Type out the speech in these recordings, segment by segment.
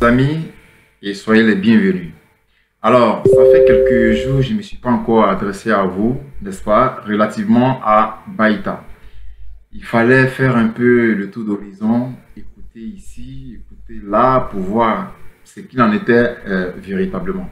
Amis, et soyez les bienvenus. Alors, ça fait quelques jours, je ne me suis pas encore adressé à vous, n'est-ce pas, relativement à Baïta. Il fallait faire un peu le tour d'horizon, écouter ici, écouter là, pour voir ce qu'il en était véritablement.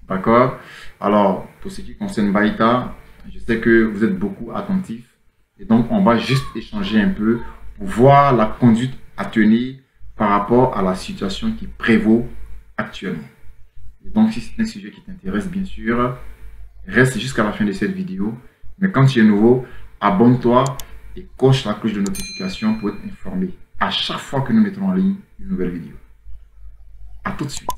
D'accord? Alors, pour ce qui concerne Baïta, je sais que vous êtes beaucoup attentifs, et donc on va juste échanger un peu pour voir la conduite à tenir par rapport à la situation qui prévaut actuellement. Et donc, si c'est un sujet qui t'intéresse, bien sûr, reste jusqu'à la fin de cette vidéo. Mais quand tu es nouveau, abonne-toi et coche la cloche de notification pour être informé à chaque fois que nous mettrons en ligne une nouvelle vidéo. À tout de suite.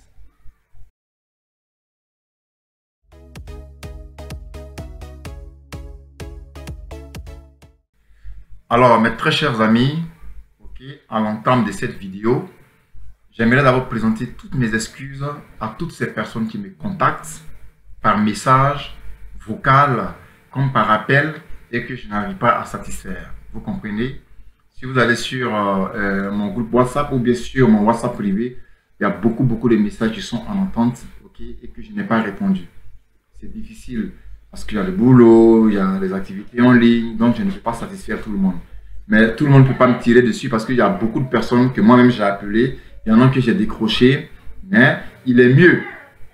Alors, mes très chers amis, à l'entame de cette vidéo, j'aimerais d'abord présenter toutes mes excuses à toutes ces personnes qui me contactent par message, vocal, comme par appel et que je n'arrive pas à satisfaire. Vous comprenez? Si vous allez sur mon groupe WhatsApp ou bien sûr mon WhatsApp privé, il y a beaucoup de messages qui sont en attente et que je n'ai pas répondu. C'est difficile parce qu'il y a le boulot, il y a les activités en ligne, donc je ne peux pas satisfaire tout le monde. Mais tout le monde ne peut pas me tirer dessus parce qu'il y a beaucoup de personnes que moi-même j'ai appelées. Il y en a que j'ai décroché. Mais il est mieux,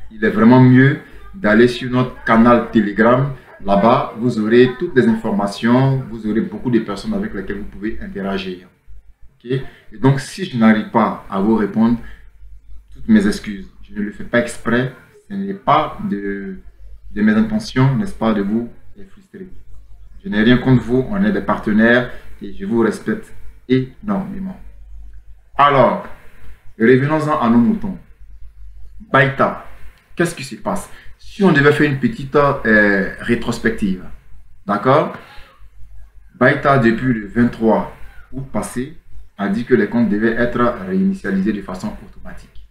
il est vraiment mieux d'aller sur notre canal Telegram. Là-bas, vous aurez toutes les informations. Vous aurez beaucoup de personnes avec lesquelles vous pouvez interagir. Et donc, si je n'arrive pas à vous répondre, toutes mes excuses. Je ne le fais pas exprès. Ce n'est pas de mes intentions, n'est-ce pas, de vous frustrer. Je n'ai rien contre vous. On est des partenaires. Et je vous respecte énormément. Alors, revenons-en à nos moutons. Baïta, qu'est-ce qui se passe? Si on devait faire une petite rétrospective, d'accord? Baïta, depuis le 23 août passé, a dit que les comptes devaient être réinitialisés de façon automatique.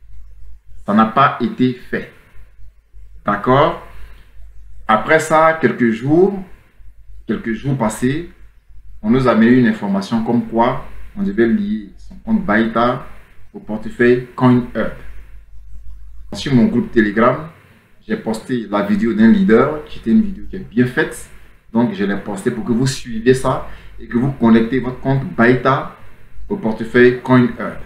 Ça n'a pas été fait. D'accord? Après ça, quelques jours passés, on nous a mis une information comme quoi on devait lier son compte Baïta au portefeuille CoinHub. Sur mon groupe Telegram, j'ai posté la vidéo d'un leader, qui était une vidéo qui est bien faite. Donc, je l'ai postée pour que vous suiviez ça et que vous connectez votre compte Baïta au portefeuille CoinHub.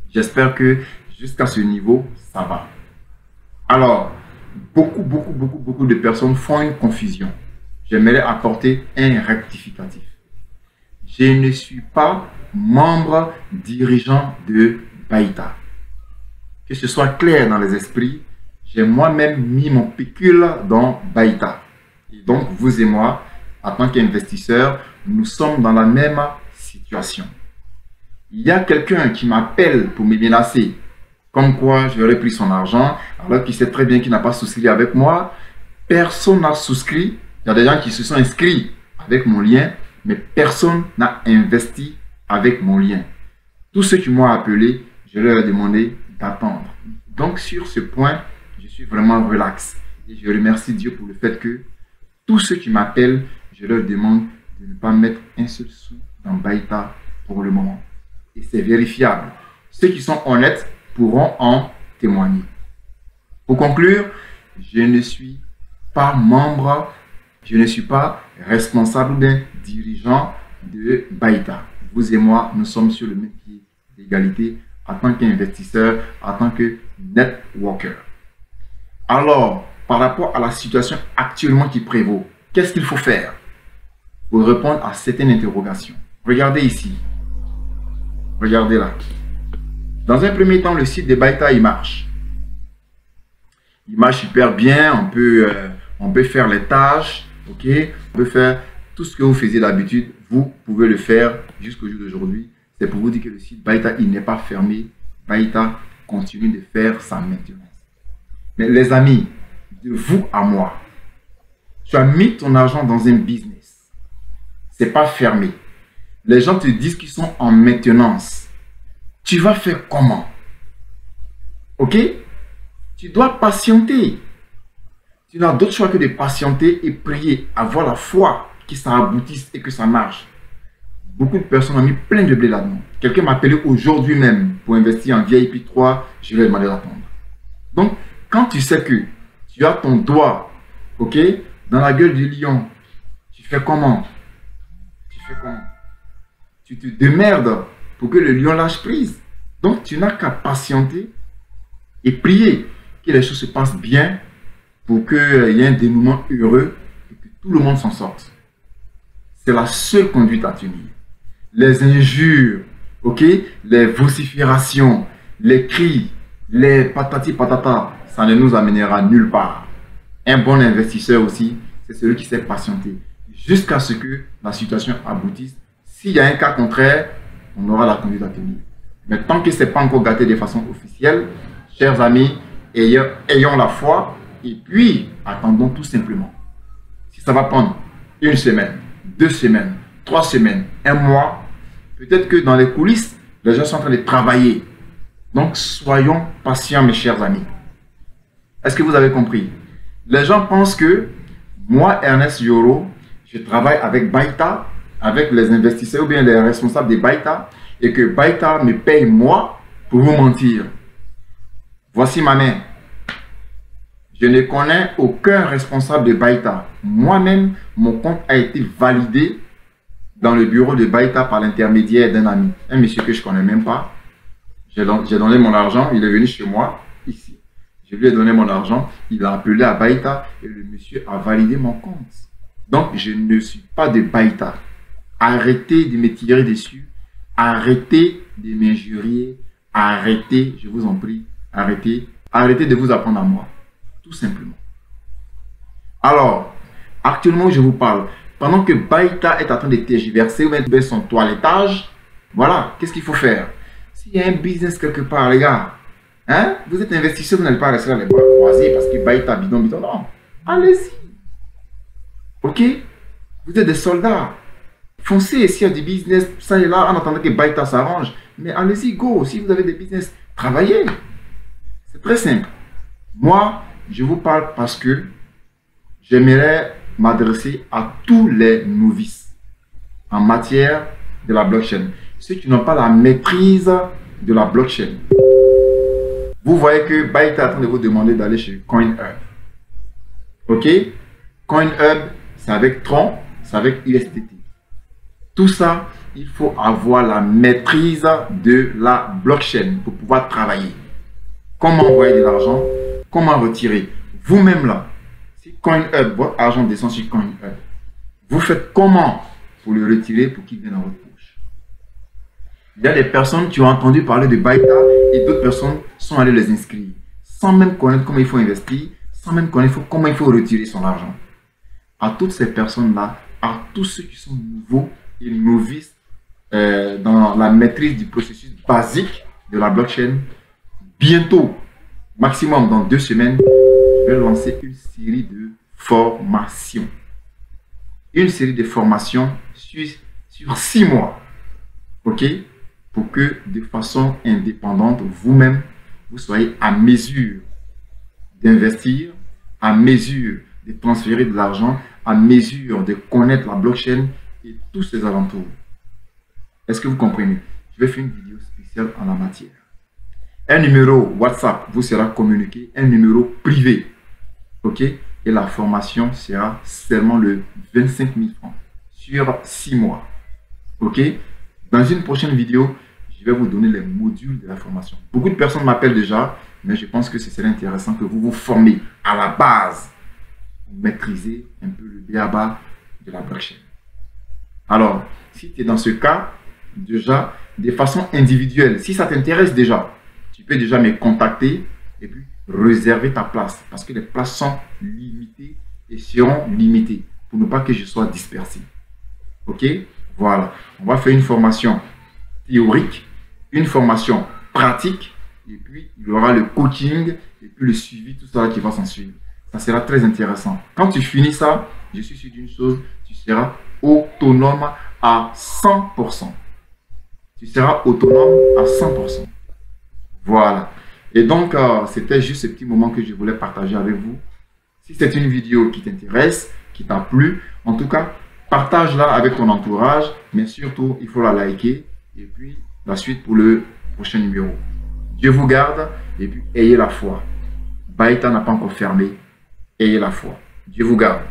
J'espère que jusqu'à ce niveau, ça va. Alors, beaucoup de personnes font une confusion. J'aimerais apporter un rectificatif. Je ne suis pas membre dirigeant de Baïta. Que ce soit clair dans les esprits, j'ai moi-même mis mon pécule dans Baïta. Et donc, vous et moi, en tant qu'investisseurs, nous sommes dans la même situation. Il y a quelqu'un qui m'appelle pour me menacer, comme quoi j'aurais pris son argent, alors qu'il sait très bien qu'il n'a pas souscrit avec moi. Personne n'a souscrit. Il y a des gens qui se sont inscrits avec mon lien, mais personne n'a investi avec mon lien. Tous ceux qui m'ont appelé, je leur ai demandé d'attendre. Donc, sur ce point, je suis vraiment relax. Et je remercie Dieu pour le fait que tous ceux qui m'appellent, je leur demande de ne pas mettre un seul sou dans Baïta pour le moment. Et c'est vérifiable. Ceux qui sont honnêtes pourront en témoigner. Pour conclure, je ne suis pas membre. Je ne suis pas responsable d'un dirigeant de Baïta. Vous et moi, nous sommes sur le même pied d'égalité en tant qu'investisseur, en tant que networker. Alors, par rapport à la situation actuellement qui prévaut, qu'est-ce qu'il faut faire pour répondre à certaines interrogations? Regardez ici. Regardez là. Dans un premier temps, le site de Baïta, il marche. Il marche super bien. On peut faire les tâches. Ok, on peut faire tout ce que vous faisiez d'habitude, vous pouvez le faire jusqu'au jour d'aujourd'hui. C'est pour vous dire que le site Baïta, il n'est pas fermé. Baïta continue de faire sa maintenance. Mais les amis, de vous à moi, tu as mis ton argent dans un business. C'est pas fermé. Les gens te disent qu'ils sont en maintenance. Tu vas faire comment? Ok? Tu dois patienter. Tu n'as d'autre choix que de patienter et prier, avoir la foi que ça aboutisse et que ça marche. Beaucoup de personnes ont mis plein de blé là-dedans. Quelqu'un m'a appelé aujourd'hui même pour investir en VIP 3, je lui ai demandé d'attendre. Donc, quand tu sais que tu as ton doigt, ok, dans la gueule du lion, tu fais comment? Tu fais comment? Tu te démerdes pour que le lion lâche prise. Donc, tu n'as qu'à patienter et prier que les choses se passent bien pour qu'il y ait un dénouement heureux et que tout le monde s'en sorte. C'est la seule conduite à tenir. Les injures, ok, les vociférations, les cris, les patati patata, ça ne nous amènera nulle part. Un bon investisseur aussi, c'est celui qui sait patienter jusqu'à ce que la situation aboutisse. S'il y a un cas contraire, on aura la conduite à tenir. Mais tant que ce n'est pas encore gâté de façon officielle, chers amis, ayons la foi et puis attendons tout simplement. Si ça va prendre une semaine, 2 semaines, 3 semaines, 1 mois, peut-être que dans les coulisses, les gens sont en train de travailler. Donc, soyons patients, mes chers amis. Est-ce que vous avez compris? Les gens pensent que moi, Ernest Yoro, je travaille avec Baïta, avec les investisseurs ou bien les responsables de Baïta, et que Baïta me paye moi pour vous mentir. Voici ma main. Je ne connais aucun responsable de Baïta. Moi-même, mon compte a été validé dans le bureau de Baïta par l'intermédiaire d'un ami. Un monsieur que je ne connais même pas. J'ai donné mon argent, il est venu chez moi, ici. Je lui ai donné mon argent, il a appelé à Baïta et le monsieur a validé mon compte. Donc, je ne suis pas de Baïta. Arrêtez de me tirer dessus. Arrêtez de m'injurier. Arrêtez, je vous en prie, arrêtez. Arrêtez de vous apprendre à moi. Tout simplement. Alors, actuellement, je vous parle. Pendant que Baïta est en train de tergiverser ou même son toilettage, voilà, qu'est-ce qu'il faut faire? S'il y a un business quelque part, les gars, hein, vous êtes investisseur, vous n'allez pas rester là les bras croisés parce que Baïta bidon, bidon, non. Allez-y. Ok? Vous êtes des soldats. Foncez s'il y a du business, ça et là, en attendant que Baïta s'arrange. Mais allez-y, go. Si vous avez des business, travaillez. C'est très simple. Moi, je vous parle parce que j'aimerais m'adresser à tous les novices en matière de la blockchain. Ceux qui n'ont pas la maîtrise de la blockchain. Vous voyez que Baïta est en train de vous demander d'aller chez CoinHub. Ok? CoinHub, c'est avec Tron, c'est avec USDT. Tout ça, il faut avoir la maîtrise de la blockchain pour pouvoir travailler. Comment envoyer de l'argent? Comment retirer? Vous-même là, si CoinHub, votre argent descend sur CoinHub, vous faites comment pour le retirer pour qu'il vienne dans votre poche? Il y a des personnes qui ont entendu parler de Baïta et d'autres personnes sont allées les inscrire sans même connaître comment il faut investir, sans même connaître comment il faut retirer son argent. À toutes ces personnes-là, à tous ceux qui sont nouveaux et novices dans la maîtrise du processus basique de la blockchain, bientôt, maximum dans 2 semaines, je vais lancer une série de formations. Une série de formations sur 6 mois. Ok? Pour que de façon indépendante, vous-même, vous soyez à mesure d'investir, à mesure de transférer de l'argent, à mesure de connaître la blockchain et tous ses alentours. Est-ce que vous comprenez? Je vais faire une vidéo spéciale en la matière. Un numéro WhatsApp vous sera communiqué, un numéro privé. Ok? Et la formation sera seulement le 25 000 francs sur 6 mois. Ok? Dans une prochaine vidéo, je vais vous donner les modules de la formation. Beaucoup de personnes m'appellent déjà, mais je pense que ce serait intéressant que vous vous formez à la base. Vous maîtrisez un peu le b.a.-ba de la blockchain. Alors, si tu es dans ce cas, déjà, de façon individuelle, si ça t'intéresse déjà, tu peux déjà me contacter et puis réserver ta place parce que les places sont limitées et seront limitées pour ne pas que je sois dispersé. Ok? Voilà. On va faire une formation théorique, une formation pratique et puis il y aura le coaching et puis le suivi, tout ça qui va s'en suivre. Ça sera très intéressant. Quand tu finis ça, je suis sûr d'une chose, tu seras autonome à 100%. Tu seras autonome à 100%. Voilà. Et donc, c'était juste ce petit moment que je voulais partager avec vous. Si c'est une vidéo qui t'intéresse, qui t'a plu, en tout cas, Partage-la avec ton entourage, mais surtout, il faut la liker. Et puis, la suite pour le prochain numéro. Dieu vous garde et puis ayez la foi. Baïta n'a pas encore fermé. Ayez la foi. Dieu vous garde.